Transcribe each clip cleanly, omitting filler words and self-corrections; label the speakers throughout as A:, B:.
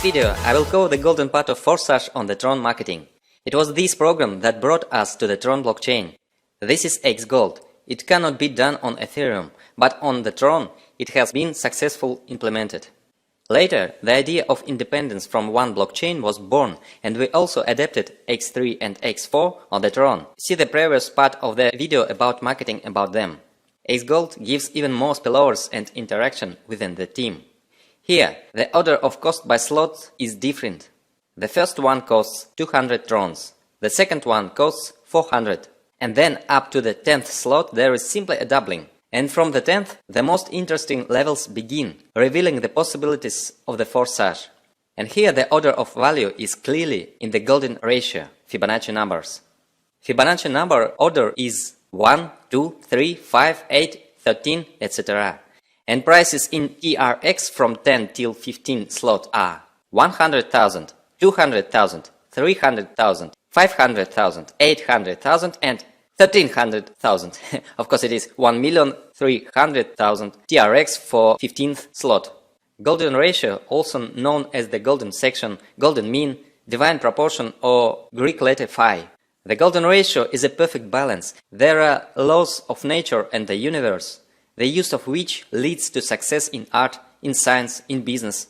A: video, I will cover the golden part of Forsage on the Tron marketing. It was this program that brought us to the Tron blockchain. This is XGold. It cannot be done on Ethereum, but on the Tron it has been successfully implemented. Later, the idea of independence from one blockchain was born, and we also adapted X3 and X4 on the Tron. See the previous part of the video about marketing about them. XGold gives even more spillovers and interaction within the team. Here, the order of cost by slot is different. The first one costs 200 Trons, the second one costs 400, and then up to the 10th slot there is simply a doubling. And from the 10th, the most interesting levels begin, revealing the possibilities of the Forsage. And here the order of value is clearly in the golden ratio, Fibonacci numbers. Fibonacci number order is 1, 2, 3, 5, 8, 13, etc. And prices in TRX from 10 till 15 slot are 100,000, 200,000, 300,000, 500,000, 800,000 and 1300,000. Of course it is 1,300,000 TRX for 15th slot. Golden ratio, also known as the golden section, golden mean, divine proportion or Greek letter phi. The golden ratio is a perfect balance. There are laws of nature and the universe, the use of which leads to success in art, in science, in business.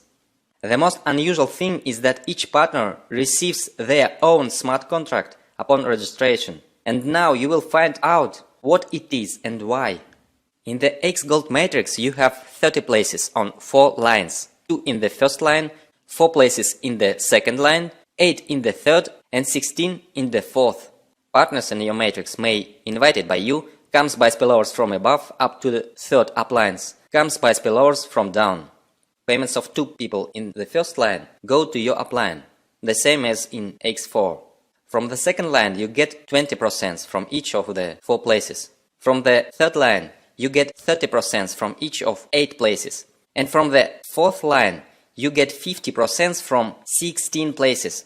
A: The most unusual thing is that each partner receives their own smart contract upon registration. And now you will find out what it is and why. In the XGold matrix you have 30 places on 4 lines, 2 in the first line, 4 places in the second line, 8 in the third and 16 in the fourth. Partners in your matrix may, invited by you, comes by spillovers from above up to the third uplines, comes by spillovers from down. Payments of 2 people in the first line go to your upline, the same as in X4. From the second line you get 20% from each of the 4 places. From the third line you get 30% from each of 8 places. And from the fourth line you get 50% from 16 places.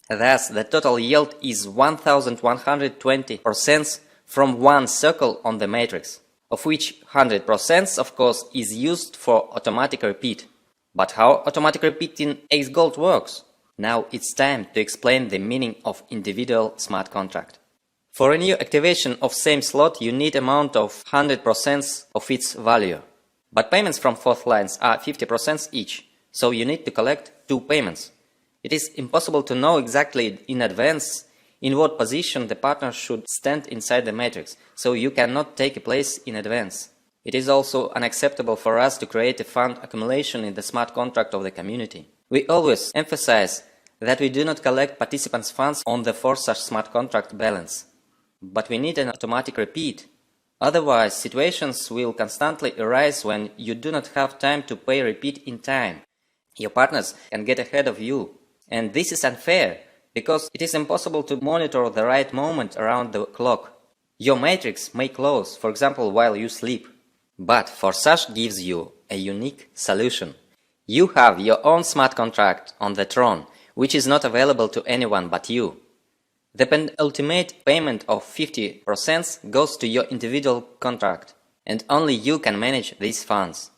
A: Thus the total yield is 1120% from one circle on the matrix, of which 100% of course is used for automatic repeat. But how automatic repeat in XGold works? Now it's time to explain the meaning of individual smart contract. For a new activation of same slot you need amount of 100% of its value. But payments from fourth lines are 50% each, so you need to collect 2 payments. It is impossible to know exactly in advance in what position the partner should stand inside the matrix, so you cannot take a place in advance. It is also unacceptable for us to create a fund accumulation in the smart contract of the community. We always emphasize that we do not collect participants' funds on the Forsage smart contract balance. But we need an automatic repeat. Otherwise, situations will constantly arise when you do not have time to pay repeat in time. Your partners can get ahead of you. And this is unfair, because it is impossible to monitor the right moment around the clock. Your matrix may close, for example, while you sleep. But Forsage gives you a unique solution. You have your own smart contract on the Tron, which is not available to anyone but you. The penultimate payment of 50% goes to your individual contract, and only you can manage these funds.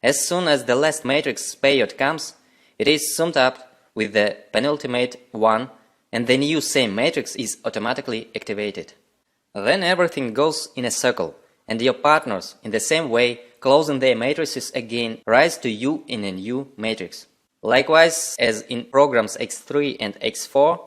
A: As soon as the last matrix period comes, it is summed up with the penultimate one, and the new same matrix is automatically activated. Then everything goes in a circle, and your partners, in the same way, closing their matrices again, rise to you in a new matrix. Likewise, as in programs X3 and X4,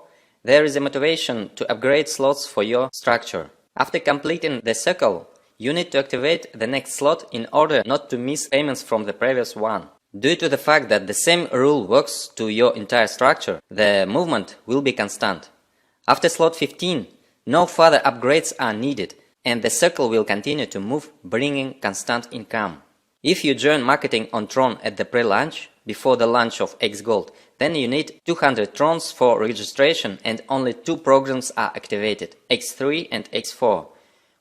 A: there is a motivation to upgrade slots for your structure. After completing the circle, you need to activate the next slot in order not to miss payments from the previous one. Due to the fact that the same rule works to your entire structure, the movement will be constant. After slot 15, no further upgrades are needed, and the circle will continue to move, bringing constant income. If you join marketing on Tron at the pre-launch, before the launch of XGold, then you need 200 Trons for registration and only 2 programs are activated, X3 and X4.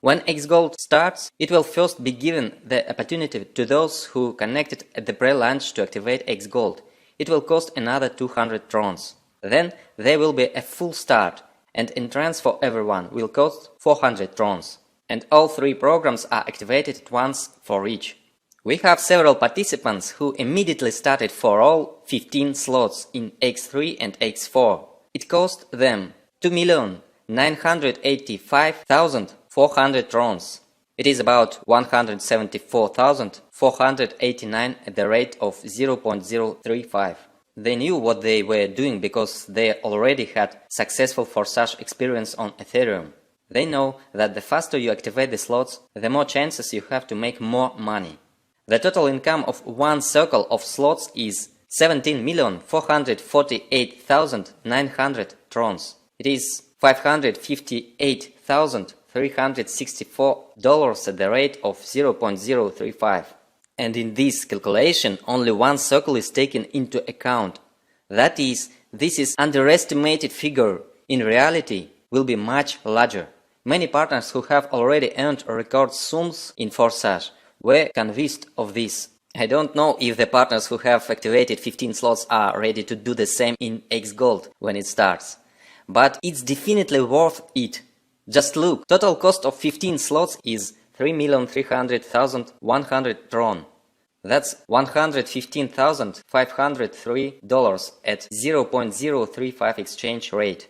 A: When XGold starts, it will first be given the opportunity to those who connected at the pre-launch to activate XGold. It will cost another 200 Trons. Then there will be a full start, and entrance for everyone will cost 400 Trons. And all 3 programs are activated at once for each. We have several participants who immediately started for all 15 slots in X3 and X4. It cost them 2,985,400 trons. It is about 174,489 at the rate of 0.035. They knew what they were doing because they already had successful Forsage experience on Ethereum. They know that the faster you activate the slots, the more chances you have to make more money. The total income of one circle of slots is 17,448,900 trons. It is $558,364 at the rate of 0.035. And in this calculation, only one circle is taken into account. That is, this is underestimated figure. In reality, will be much larger. Many partners who have already earned record sums in Forsage were convinced of this. I don't know if the partners who have activated 15 slots are ready to do the same in XGold when it starts. But it's definitely worth it. Just look, total cost of 15 slots is 3,300,100 tron. That's $115,503 at 0.035 exchange rate.